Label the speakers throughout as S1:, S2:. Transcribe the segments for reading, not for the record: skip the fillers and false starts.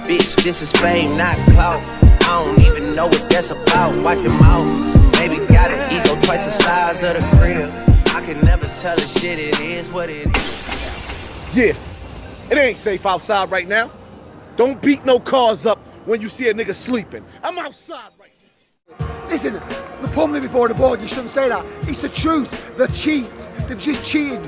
S1: Bitch, this is fame, not clout. I don't even know what that's about. Watch your mouth. Baby got an ego twice the size of the crib. I can never tell a shit, it is what it is.
S2: Yeah, it ain't safe outside right now. Don't beat no cars up when you see a nigga sleeping. I'm outside right now.
S3: Listen, the put me before the board, you shouldn't say that. It's the truth. They cheat. They've just cheated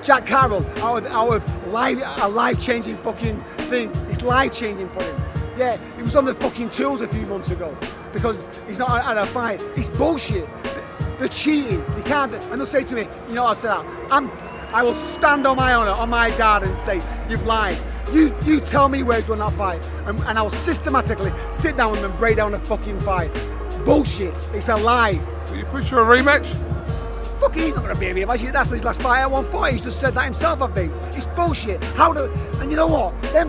S3: Jack Carroll out of a life-changing fucking thing. It's life-changing for him. Yeah, he was on the fucking tools a few months ago because he's not at a fight. It's bullshit. They're cheating. They can't. And they'll say to me, you know what I said? I will stand on my honour, on my guard, and say, you've lied. You tell me where he's won that fight, and I will systematically sit down and break down the fucking fight. Bullshit. It's a lie.
S4: Will you push for a rematch?
S3: Fuck, he's not going to be a rematch. That's his last fight at 140. He's just said that himself, I think. It's bullshit. And you know what? It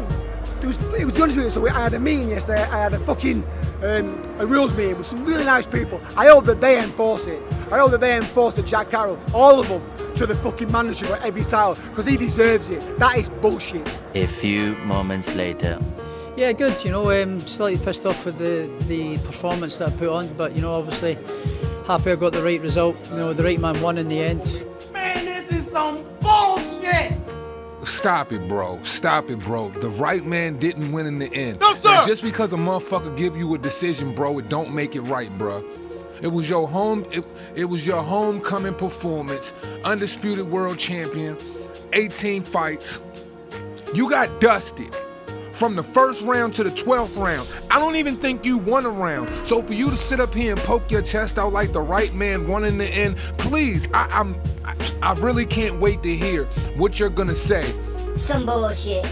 S3: was the honest with it. So I had a meeting yesterday. I had a fucking a rules meeting with some really nice people. I hope that they enforce it. I hope that they enforce the Jack Carroll, all of them, to the fucking manager for every title, because he deserves it. That is bullshit.
S5: A few moments later.
S6: Yeah, good. You know, slightly pissed off with the performance that I put on, but you know, obviously happy I got the right result. You know, the right man won in the end.
S7: Man, this is some bullshit.
S4: Stop it, bro. Stop it, bro. The right man didn't win in the end.
S7: No, sir!
S4: Now, just because a motherfucker give you a decision, bro, it don't make it right, bro. It was your homecoming performance. Undisputed world champion. 18 fights. You got dusted. From the first round to the 12th round. I don't even think you won a round. So for you to sit up here and poke your chest out like the right man won in the end, please, I really can't wait to hear what you're gonna say.
S8: Some bullshit.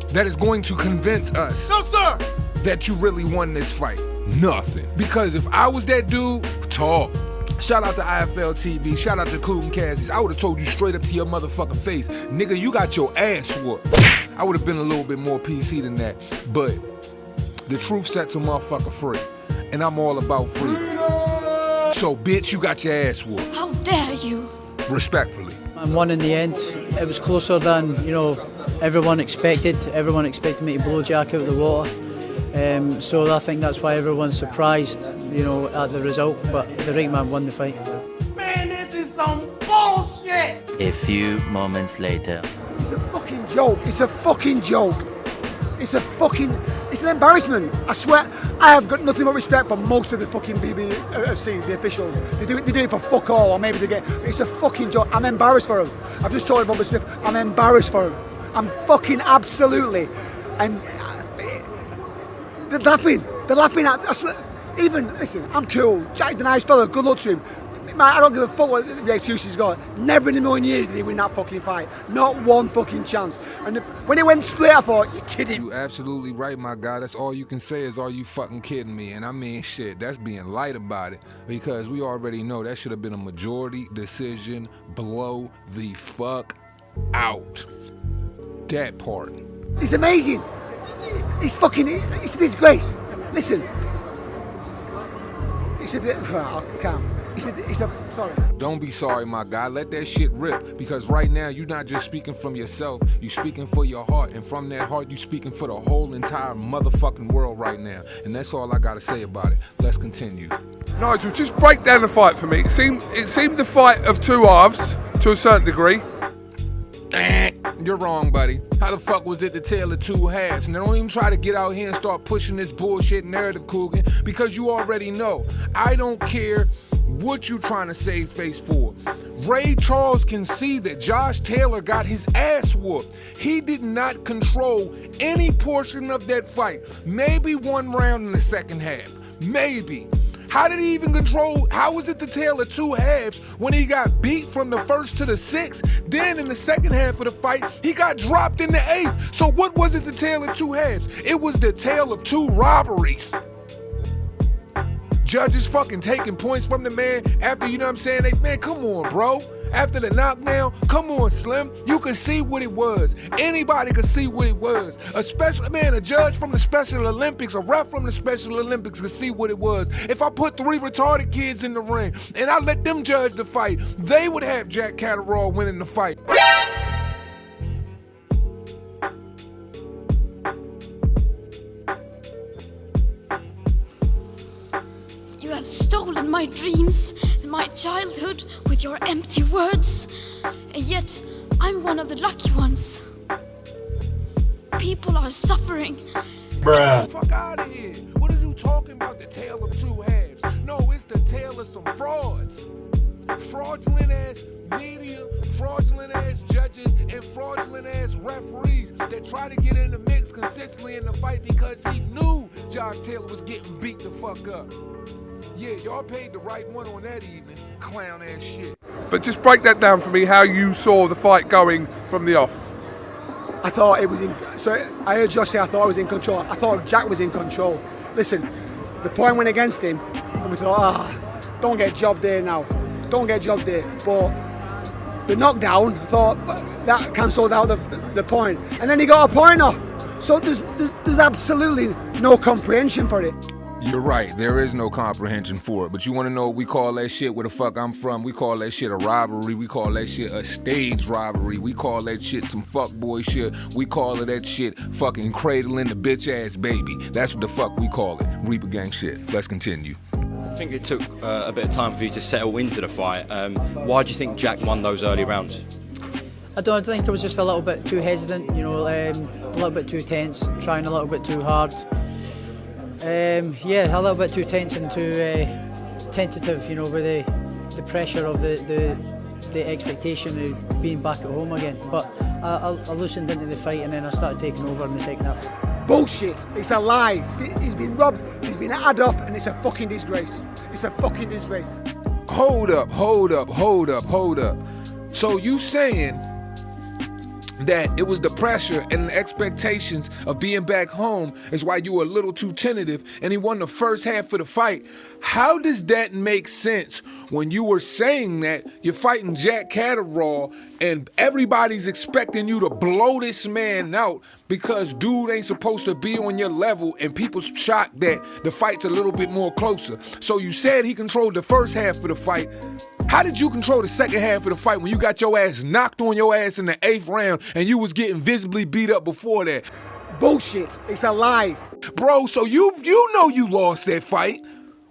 S4: That is going to convince us.
S7: No, sir!
S4: That you really won this fight. Nothing. Because if I was that dude, talk. Shout out to IFL TV, shout out to Clue Cassius. I would have told you straight up to your motherfucking face, nigga, you got your ass whooped. I would have been a little bit more PC than that, but the truth sets a motherfucker free, and I'm all about freedom. So, bitch, you got your ass whooped.
S8: How dare you?
S4: Respectfully.
S6: I won in the end. It was closer than, you know, everyone expected. Everyone expected me to blow Jack out of the water. So I think that's why everyone's surprised, you know, at the result. But the right man won the fight.
S7: Man, this is some bullshit.
S5: A few moments later.
S3: It's a fucking joke. It's a fucking joke. It's an embarrassment. I swear, I have got nothing but respect for most of the fucking BBC, the officials. They do it for fuck all, or maybe they get. It's a fucking joke. I'm embarrassed for him. I've just told Robert Smith, I'm embarrassed for him. I'm fucking absolutely. And they're laughing. They're laughing at. I swear, even listen, I'm cool. Jack's a nice fella. Good luck to him. Man, I don't give a fuck what the excuse he's got. Never in a million years did he win that fucking fight. Not one fucking chance. And when it went split, I thought, you kidding?
S4: You absolutely right, my guy. That's all you can say is, are you fucking kidding me? And I mean, shit, that's being light about it. Because we already know that should have been a majority decision. Blow the fuck out. That part.
S3: It's amazing. It's a disgrace. Listen. I can't. Sorry.
S4: Don't be sorry, my guy. Let that shit rip. Because right now, you're not just speaking from yourself. You're speaking for your heart. And from that heart, you're speaking for the whole entire motherfucking world right now. And that's all I gotta say about it. Let's continue. Nigel, just break down the fight for me. It seemed the fight of two halves, to a certain degree. You're wrong, buddy. How the fuck was it the tale of two halves? Now don't even try to get out here and start pushing this bullshit narrative, Coogan, because you already know. I don't care what you trying to save face for. Ray Charles can see that Josh Taylor got his ass whooped. He did not control any portion of that fight. Maybe one round in the second half. Maybe. How did he even control? How was it the tale of two halves when he got beat from the first to the sixth? Then in the second half of the fight, he got dropped in the eighth. So what was it the tale of two halves? It was the tale of two robberies. Judges fucking taking points from the man after, you know what I'm saying? Man, come on, bro. After the knockdown, come on, Slim. You can see what it was. Anybody could see what it was. A judge from the Special Olympics, a ref from the Special Olympics could see what it was. If I put three retarded kids in the ring and I let them judge the fight, they would have Jack Catterall winning the fight.
S8: stolen my dreams and my childhood with your empty words. And yet, I'm one of the lucky ones. People are suffering.
S4: Fuck out of here. What is you talking about? The tale of two halves. No, it's the tale of some frauds. Fraudulent ass media, fraudulent ass judges, and fraudulent ass referees that try to get in the mix consistently in the fight because he knew Josh Taylor was getting beat the fuck up. Yeah, y'all paid the right one on that evening. Clown ass shit.
S9: But just break that down for me, how you saw the fight going from the off.
S3: I thought it was in. So I heard Josh say I thought I was in control. I thought Jack was in control. Listen, the point went against him, and we thought, don't get jobbed there now. Don't get jobbed there. But the knockdown, I thought that cancelled out the point, and then he got a point off. So there's absolutely no comprehension for it.
S4: You're right, there is no comprehension for it. But you wanna know what we call that shit where the fuck I'm from? We call that shit a robbery. We call that shit a stage robbery. We call that shit some fuckboy shit. We call it that shit fucking cradling the bitch ass baby. That's what the fuck we call it. Reaper gang shit. Let's continue.
S10: I think it took a bit of time for you to settle into the fight. Why do you think Jack won those early rounds?
S6: I think I was just a little bit too hesitant, you know, a little bit too tense, trying a little bit too hard. A little bit too tense and too tentative, you know, with the pressure of the expectation of being back at home again. But I loosened into the fight and then I started taking over in the second half.
S3: Bullshit. It's a lie. He's been robbed. He's been had off, and it's a fucking disgrace. It's a fucking disgrace.
S4: Hold up. So you saying that it was the pressure and the expectations of being back home is why you were a little too tentative and he won the first half of the fight. How does that make sense when you were saying that you're fighting Jack Catterall and everybody's expecting you to blow this man out because dude ain't supposed to be on your level and people's shocked that the fight's a little bit more closer? So you said he controlled the first half of the fight. How did you control the second half of the fight when you got your ass knocked on your ass in the 8th round and you was getting visibly beat up before that?
S3: Bullshit. It's a lie.
S4: Bro, so you know you lost that fight.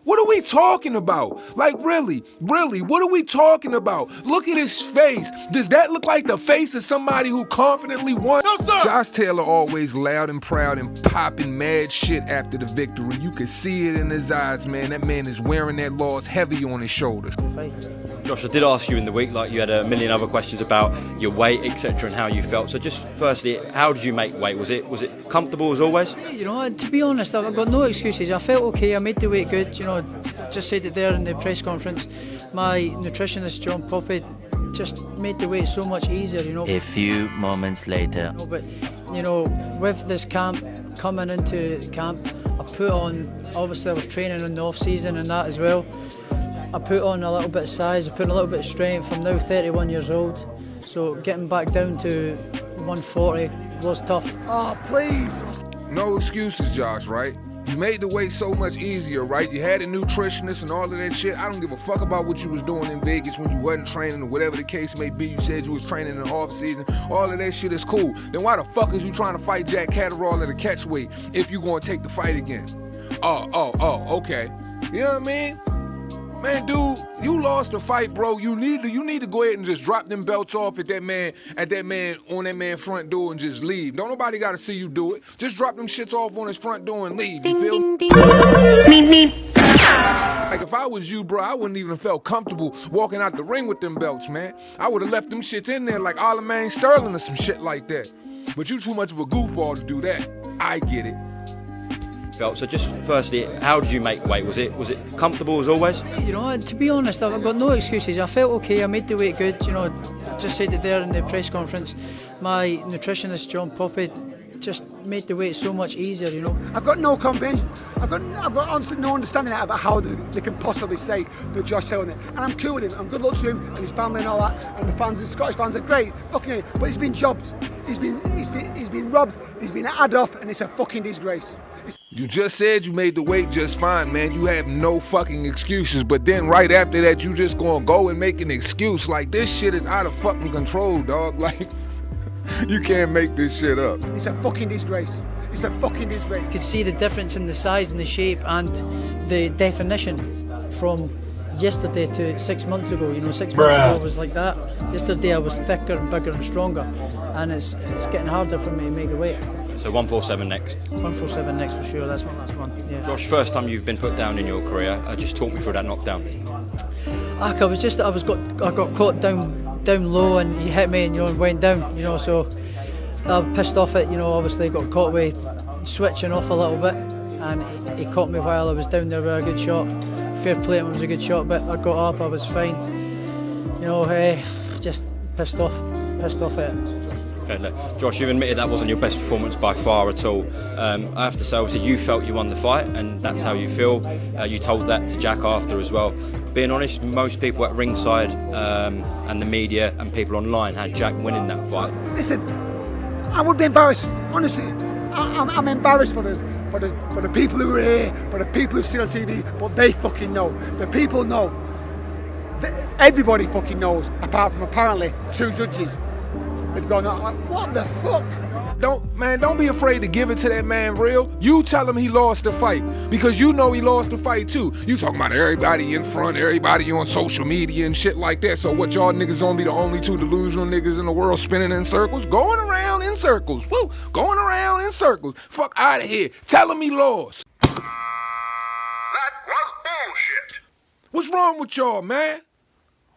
S4: What are we talking about? Like, really, what are we talking about? Look at his face. Does that look like the face of somebody who confidently won?
S9: No, sir.
S4: Josh Taylor always loud and proud and popping mad shit after the victory. You can see it in his eyes, man. That man is wearing that loss heavy on his shoulders.
S10: Josh, I did ask you in the week, like you had a million other questions about your weight, etc., and how you felt. So just firstly, how did you make weight? Was it comfortable as always?
S6: You know, to be honest, I've got no excuses. I felt okay. I made the weight good. You know, just said it there in the press conference. My nutritionist, John Poppy, just made the weight so much easier. You know.
S5: A few moments later.
S6: No, but you know, with this camp coming into the camp, I put on. Obviously, I was training in the off season and that as well. I put on a little bit of size, I put on a little bit of strength. I'm now 31 years old, so getting back down to 140 was tough.
S3: Oh, please.
S4: No excuses, Josh, right? You made the weight so much easier, right? You had a nutritionist and all of that shit. I don't give a fuck about what you was doing in Vegas when you wasn't training or whatever the case may be. You said you was training in the off season. All of that shit is cool. Then why the fuck is you trying to fight Jack Catterall at a catch weight if you gonna take the fight again? Okay. You know what I mean? Man, dude, you lost the fight, bro. You need to go ahead and just drop them belts off at that man on that man front door and just leave. Don't nobody gotta see you do it. Just drop them shits off on his front door and leave. You feel? Like if I was you, bro, I wouldn't even felt comfortable walking out the ring with them belts, man. I would have left them shits in there like Aljamain Sterling or some shit like that. But you too much of a goofball to do that. I get it.
S10: So just firstly, how did you make weight? Was it comfortable as always?
S6: You know, to be honest, I've got no excuses. I felt okay. I made the weight good. You know, just said it there in the press conference. My nutritionist, John Poppy, just made the weight so much easier. You know,
S3: I've got no comprehension. I've got honestly no understanding about how they can possibly say that Josh Taylor. And I'm cool with him. I'm good luck to him and his family and all that. And the fans, the Scottish fans, are great. Fucking, but he's been jobbed. He's been robbed. He's been had off, and it's a fucking disgrace.
S4: You just said you made the weight just fine, man. You have no fucking excuses. But then right after that, you just gonna go and make an excuse. Like, this shit is out of fucking control, dog. Like, you can't make this shit up.
S3: It's a fucking disgrace. You
S6: could see the difference in the size and the shape and the definition from yesterday to 6 months ago. 6 months ago was like that. Yesterday I was thicker and bigger and stronger, and it's getting harder for me to make the weight.
S10: So 147 next.
S6: 147 next for sure. That's my last one. Yeah.
S10: Josh, first time you've been put down in your career. Just talk me through that knockdown.
S6: I got caught down low, and he hit me, and went down. So I was pissed off it. Obviously got caught with switching off a little bit, and he caught me while I was down there with a good shot. Fair play, it was a good shot, but I got up, I was fine. Just pissed off at it.
S10: Okay, look, Josh, you've admitted that wasn't your best performance by far at all. I have to say, obviously, you felt you won the fight, and that's how you feel. You told that to Jack after as well. Being honest, most people at ringside and the media and people online had Jack winning that fight.
S3: Listen, I would be embarrassed, honestly. I'm embarrassed for the people who are here, for the people who see on TV, but they fucking know. The people know. Everybody fucking knows, apart from apparently 2 judges. They've gone, what the fuck?
S4: Don't be afraid to give it to that man real. You tell him he lost the fight, because you know he lost the fight too. You talking about everybody in front, everybody on social media and shit like that. So what, y'all niggas gonna be the only 2 delusional niggas in the world spinning in circles? Going around in circles. Woo! Going around in circles. Fuck out of here. Tell him he lost. That was bullshit. What's wrong with y'all, man?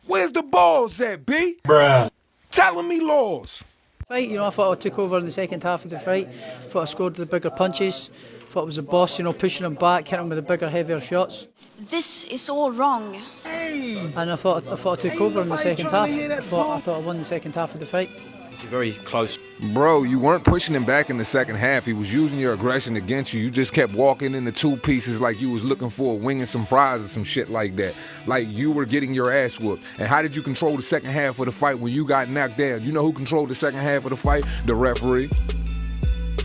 S4: Where's the balls at, B? Bruh. Tell him he lost.
S6: Fight, I thought I took over in the second half of the fight. Thought I scored the bigger punches. Thought I was the boss, pushing him back, hitting him with the bigger, heavier shots.
S8: This is all wrong.
S6: And I thought I took over in the second half. I thought I won the second half of the fight.
S10: It's very close.
S4: Bro, you weren't pushing him back in the second half. He was using your aggression against you. You just kept walking into 2 pieces like you was looking for a wing and some fries or some shit like that. Like you were getting your ass whooped. And how did you control the second half of the fight when you got knocked down? You know who controlled the second half of the fight? The referee.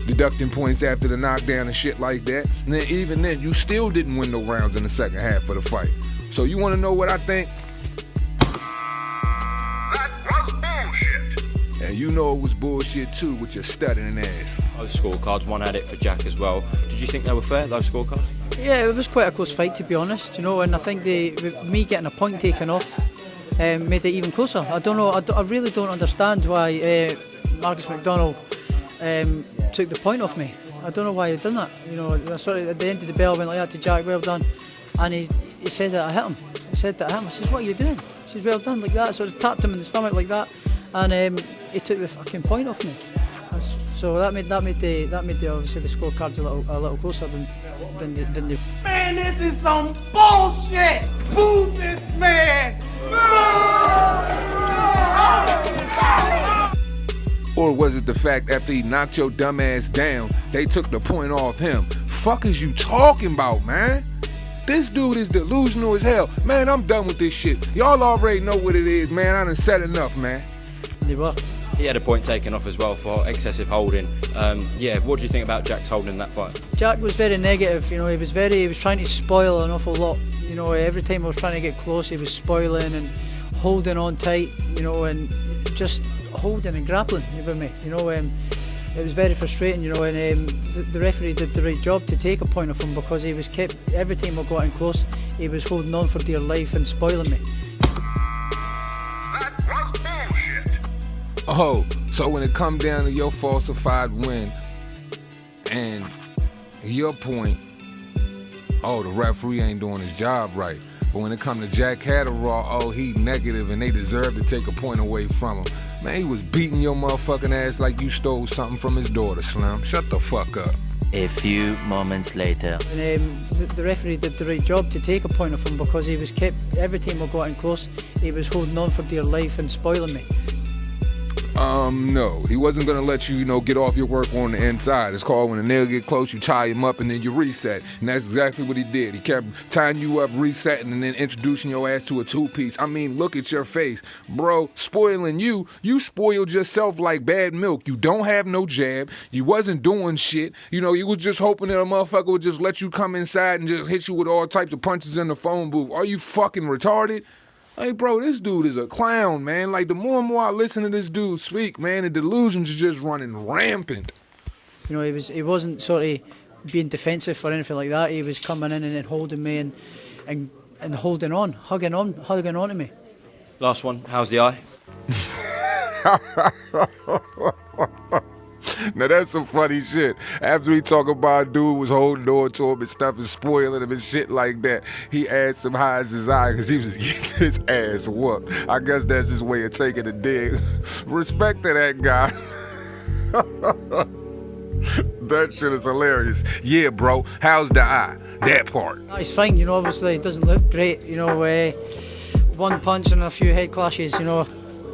S4: Deducting points after the knockdown and shit like that. And then even then, you still didn't win no rounds in the second half of the fight. So you want to know what I think? And you know it was bullshit too with your stuttering ass.
S10: Those scorecards, one had it for Jack as well. Did you think they were fair, those scorecards?
S6: Yeah, it was quite a close fight, to be honest, and I think me getting a point taken off made it even closer. I don't know, I really don't understand why Marcus McDonald took the point off me. I don't know why he done that. I sort of, at the end of the bell, I went like that to Jack, well done, and he said that I hit him. He said that I hit him. I says, what are you doing? He says, well done, like that. So I tapped him in the stomach like that, and he took the fucking point off me. So that made the obviously the scorecards a little closer than they.
S7: Man, this is some bullshit! Move this man!
S4: Or was it the fact after he knocked your dumb ass down, they took the point off him? Fuck is you talking about, man? This dude is delusional as hell. Man, I'm done with this shit. Y'all already know what it is, man. I done said enough, man.
S6: They were.
S10: He had a point taken off as well for excessive holding. What do you think about Jack's holding in that fight?
S6: Jack was very negative. He was trying to spoil an awful lot. Every time I was trying to get close, he was spoiling and holding on tight. And just holding and grappling with me. It was very frustrating. And the referee did the right job to take a point off him, because he was kept, every time I got in close, he was holding on for dear life and spoiling me.
S4: Oh, so when it come down to your falsified win and your point, the referee ain't doing his job right. But when it come to Jack Catterall, he negative and they deserve to take a point away from him. Man, he was beating your motherfucking ass like you stole something from his daughter, Slim. Shut the fuck up.
S5: A few moments later.
S6: And the referee did the right job to take a point off him, because he was kept, every time I got in close, he was holding on for dear life and spoiling me.
S4: No, he wasn't gonna let you, get off your work on the inside. It's called when a nail get close, you tie him up and then you reset. And that's exactly what he did. He kept tying you up, resetting, and then introducing your ass to a 2-piece. I mean, look at your face. Bro, spoiling you spoiled yourself like bad milk. You don't have no jab. You wasn't doing shit. You was just hoping that a motherfucker would just let you come inside and just hit you with all types of punches in the phone booth. Are you fucking retarded? Hey, bro, this dude is a clown, man. Like, the more and more I listen to this dude speak, man, the delusions are just running rampant.
S6: He wasn't sort of being defensive or anything like that. He was coming in and then holding me and and holding on, hugging on to me.
S10: Last one, how's the eye?
S4: Now that's some funny shit. After he talk about dude was holding on to him and stuff and spoiling him and shit like that, he asked him how's his eye because he was getting his ass whooped. I guess that's his way of taking a dig. Respect to that guy. That shit is hilarious. Yeah, bro, how's the eye? That part.
S6: It's fine, you know, obviously it doesn't look great, you know, one punch and a few head clashes, you know,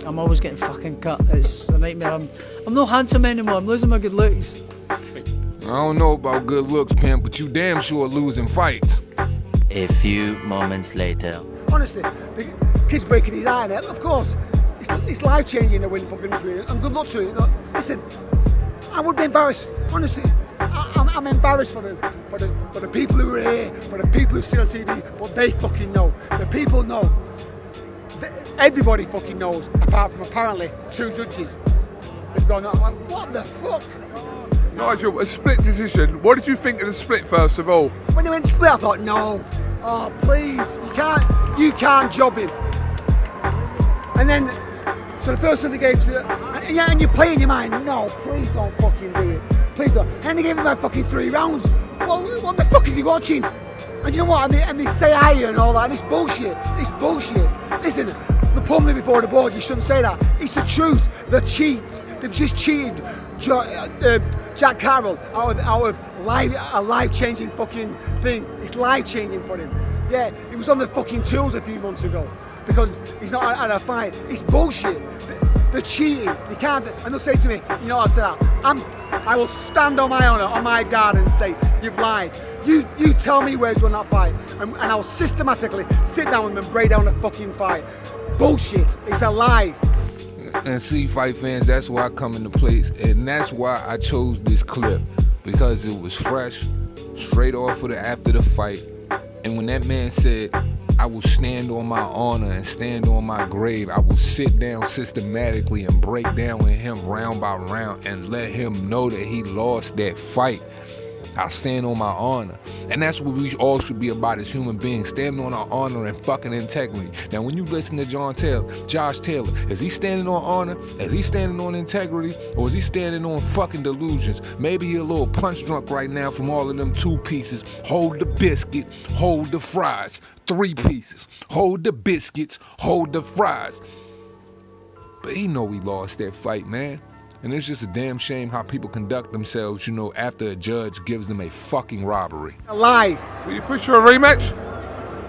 S6: I'm always getting fucking cut. It's a nightmare. I'm not handsome anymore. I'm losing my good looks.
S4: I don't know about good looks, pimp, but you damn sure losing fights.
S5: A few moments later.
S3: Honestly, the kid's breaking his eye, and of course, it's life-changing when fucking Australia, and good luck to it. Listen, I would be embarrassed. Honestly, I'm embarrassed for the people who are here, for the people who see on TV, but they fucking know. The people know. Everybody fucking knows, apart from apparently 2 judges. They've gone, what the fuck?
S9: Nigel, a split decision. What did you think of the split, first of all?
S3: When they went split, I thought, no. Oh, please, you can't job him. And then, so the first one they gave to, and you play in your mind, no, please don't fucking do it. Please don't. And they gave him about fucking 3 rounds. What the fuck is he watching? And you know what? And they say iron and all that, and it's bullshit. It's bullshit. Listen, the put me before the board, you shouldn't say that. It's the truth. They're cheats. They've just cheated Jack Carroll out of a life-changing fucking thing. It's life-changing for him. Yeah, he was on the fucking tools a few months ago because he's not at a fight. It's bullshit. They're cheating. They can't. And they'll say to me, you know what I said? I will stand on my honour, on my guard, and say, you've lied. You tell me where he's won that fight, and I'll systematically sit down with them and break down the fucking fight. Bullshit. It's a lie.
S4: And see, fight fans, that's why I come into place, and that's why I chose this clip, because it was fresh, straight off of after the fight. And when that man said, I will stand on my honor and stand on my grave, I will sit down systematically and break down with him round by round and let him know that he lost that fight. I'll stand on my honor. And that's what we all should be about as human beings, standing on our honor and fucking integrity. Now, when you listen to Josh Taylor, is he standing on honor? Is he standing on integrity? Or is he standing on fucking delusions? Maybe he a little punch drunk right now from all of them 2 pieces. Hold the biscuit, hold the fries. 3 pieces. Hold the biscuits, hold the fries. But he know he lost that fight, man. And it's just a damn shame how people conduct themselves, you know, after a judge gives them a fucking robbery.
S3: A lie.
S9: Will you push for a rematch?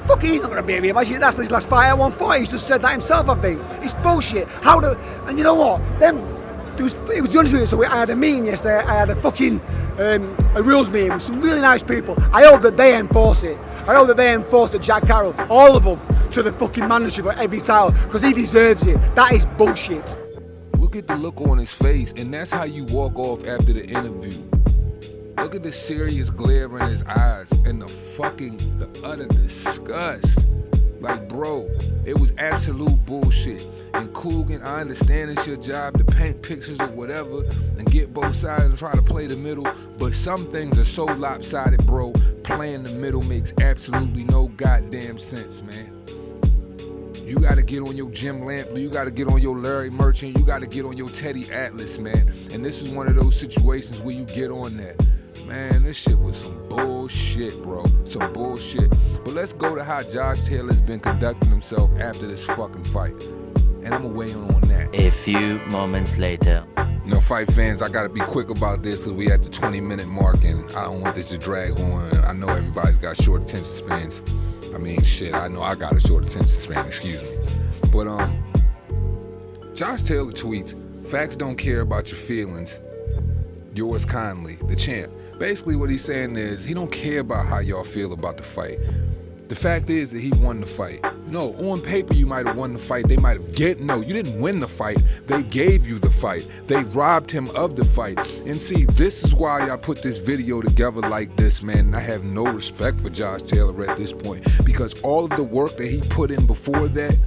S3: Fuck, he's not going to be a rematch. That's his last fight at 140. He's just said that himself, I think. It's bullshit. And you know what? It was the honest with it. So I had a meeting yesterday. I had a fucking a rules meeting with some really nice people. I hope that they enforce it. I hope that they enforce the Jack Carroll, all of them, to the fucking manager for every title, because he deserves it. That is bullshit.
S4: Look at the look on his face, and that's how you walk off after the interview. Look at the serious glare in his eyes and the utter disgust. Like, bro, it was absolute bullshit. And Coogan, I understand it's your job to paint pictures or whatever and get both sides and try to play the middle, but some things are so lopsided, bro. Playing the middle makes absolutely no goddamn sense, man. You gotta get on your Jim Lampley, you gotta get on your Larry Merchant, you gotta get on your Teddy Atlas, man. And this is one of those situations where you get on that. Man, this shit was some bullshit, bro. Some bullshit. But let's go to how Josh Taylor's been conducting himself after this fucking fight. And I'm gonna weigh in on that.
S5: A few moments later.
S4: You know, fight fans, I gotta be quick about this because we at the 20-minute mark and I don't want this to drag on. I know everybody's got short attention spans. I mean, shit, I know I got a short attention span, excuse me. But, Josh Taylor tweets, facts don't care about your feelings. Yours kindly, the champ. Basically what he's saying is he don't care about how y'all feel about the fight. The fact is that he won the fight. No, on paper you might have won the fight. They might have no, you didn't win the fight. They gave you the fight. They robbed him of the fight. And see, this is why I put this video together like this, man. And I have no respect for Josh Taylor at this point because all of the work that he put in before that,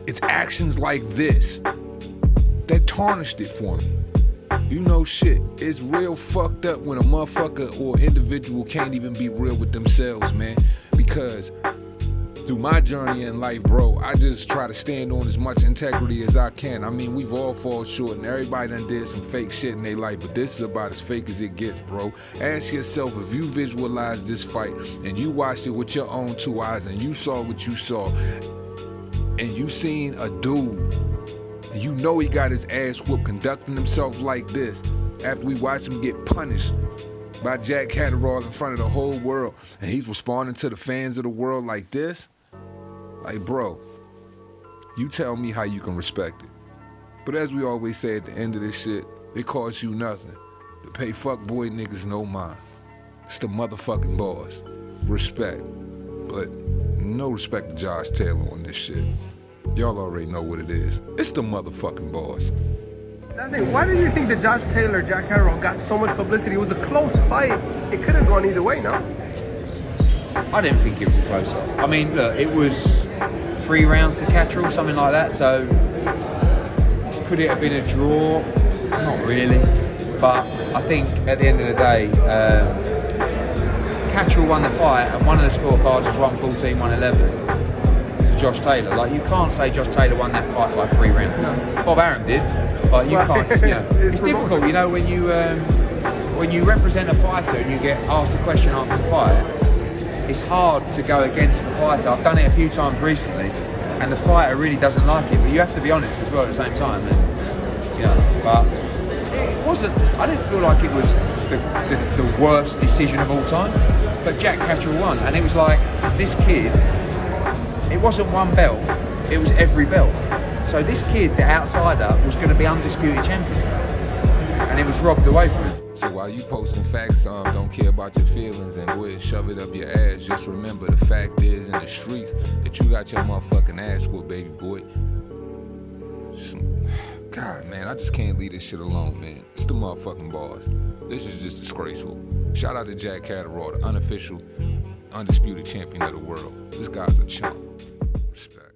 S4: it's actions like this that tarnished it for me. You know shit, it's real fucked up when a motherfucker or individual can't even be real with themselves, man. Because Through my journey in life, bro, I just try to stand on as much integrity as I can. I mean, we've all fallen short, and everybody done did some fake shit in their life, but this is about as fake as it gets, bro. Ask yourself, if you visualized this fight, and you watched it with your own 2 eyes, and you saw what you saw, and you seen a dude, and you know he got his ass whooped conducting himself like this, after we watched him get punished by Jack Catterall in front of the whole world, and he's responding to the fans of the world like this, like, bro, you tell me how you can respect it. But as we always say at the end of this shit, it costs you nothing to pay fuckboy niggas no mind. It's the motherfucking boss. Respect. But no respect to Josh Taylor on this shit. Y'all already know what it is. It's the motherfucking boss.
S11: Why do you think that Josh Taylor, Jack Catterall got so much publicity? It was a close fight. It could have gone either way, no?
S12: I didn't think it was a close fight. I mean, look, it was 3 rounds to Catterall, something like that, so could it have been a draw? Not really. But I think at the end of the day, Catterall won the fight, and one of the scorecards was 114, 111 to Josh Taylor. Like, you can't say Josh Taylor won that fight by 3 rounds. No. Bob Arum did, but you can't. You know, it's difficult, you know, when you represent a fighter and you get asked a question after the fight. It's hard to go against the fighter. I've done it a few times recently, and the fighter really doesn't like it. But you have to be honest as well at the same time. And, you know, but it wasn't. I didn't feel like it was the worst decision of all time. But Jack Catterall won, and it was like this kid. It wasn't one belt; it was every belt. So this kid, the outsider, was going to be undisputed champion, and it was robbed away from him.
S4: So while you posting facts, don't care about your feelings and go ahead and shove it up your ass, just remember the fact is in the streets that you got your motherfucking ass whooped, baby boy. God, man, I just can't leave this shit alone, man. It's the motherfucking boss. This is just disgraceful. Shout out to Jack Catterall, the unofficial, undisputed champion of the world. This guy's a chump. Respect.